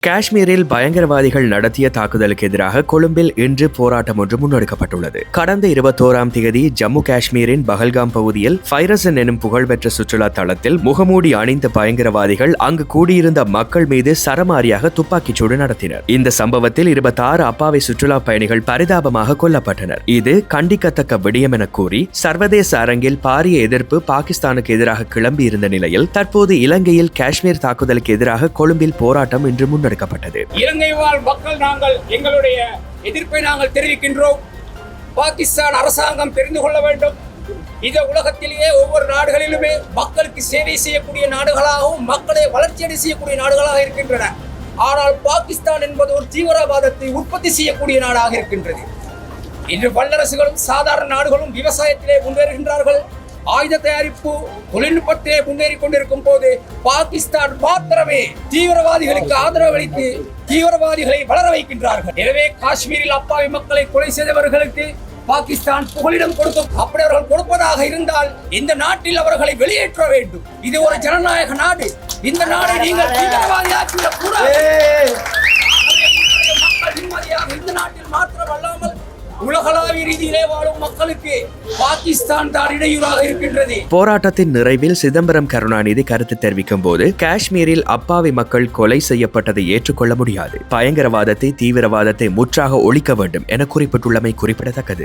காஷ்மீரில் பயங்கரவாதிகள் நடத்திய தாக்குதலுக்கு எதிராக கொழும்பில் இன்று போராட்டம் ஒன்று முன்னெடுக்கப்பட்டுள்ளது. கடந்த 21ஆம் தேதி ஜம்மு காஷ்மீரின் பஹல்காம் பகுதியில் ஃபைரசன் எனும் புகழ்பெற்ற சுற்றுலா தளத்தில் முகமூடி அணிந்த பயங்கரவாதிகள் அங்கு கூடியிருந்த மக்கள் மீது சரமாரியாக துப்பாக்கிச்சூடு நடத்தினர். இந்த சம்பவத்தில் 26 அப்பாவி சுற்றுலா பயணிகள் பரிதாபமாக கொல்லப்பட்டனர். இது கண்டிக்கத்தக்க விடயம் என கூறி சர்வதேச அரங்கில் பாரிய எதிர்ப்பு பாகிஸ்தானுக்கு எதிராக கிளம்பி இருந்த நிலையில் தற்போது இலங்கையில் காஷ்மீர் தாக்குதலுக்கு எதிராக கொழும்பில் போராட்டம் இன்று முன்னெடுக்கப்பட்டது. இலங்கை வாழ் மக்கள் நாங்கள் எங்களுடைய எதிர்ப்பை நாங்கள் தெரிவிக்கின்றோம். பாகிஸ்தான் அரசாங்கம் தெரிந்து கொள்ள வேண்டும், இந்த உலகத்திலேயே ஒவ்வொரு நாடுகளிலுமே மக்களுக்கு சேவை செய்யக்கூடிய நாடுகளாகவும் மக்களை வளர்ச்சியடை செய்யக்கூடிய நாடுகளாக இருக்கின்றன. ஆனால் பாகிஸ்தான் என்பது ஒரு தீவிரவாதத்தை உற்பத்தி செய்யக்கூடிய நாடாக இருக்கின்றது. இன்று வல்லரசுகளும் சாதாரண நாடுகளும் விவசாயத்திலே முன்னேறுகின்றார்கள், ஆயுத தயாரிப்பு தொழில்நுட்பத்திலே முன்னேறி கொண்டிருக்கும் போது பாகிஸ்தான் மாத்திரமே தீவிரவாதிகளுக்கு ஆதரவு அளித்து தீவிரவாதிகளை வளர வைக்கின்றார்கள். எனவே காஷ்மீரில் அப்பாவி மக்களை கொலை செய்தவர்களுக்கு பாகிஸ்தான் புகலிடம் கொடுக்கும். அப்படி அவர்கள் கொடுப்பதாக இருந்தால் இந்த நாட்டில் அவர்களை வெளியேற்ற வேண்டும். இது ஒரு ஜனநாயக நாடு. இந்த நாடை நீங்கள் தீவிரவாதியாக்கிவிடக் கூடாது. மக்கள் நிம்மதியாக இந்த நாட்டில் மாத்திரம் அல்லாமல் உலகளாவிய ரீதியிலே வாழும் மக்களுக்கு பாகிஸ்தான் தான் இடையூறாக இருக்கின்றது. போராட்டத்தின் நிறைவில் சிதம்பரம் கருணாநிதி கருத்து தெரிவிக்கும் போது, காஷ்மீரில் அப்பாவி மக்கள் கொலை செய்யப்பட்டதை ஏற்றுக்கொள்ள முடியாது, பயங்கரவாதத்தை தீவிரவாதத்தை முற்றாக ஒழிக்க வேண்டும் என குறிப்பிட்டுள்ளமை குறிப்பிடத்தக்கது.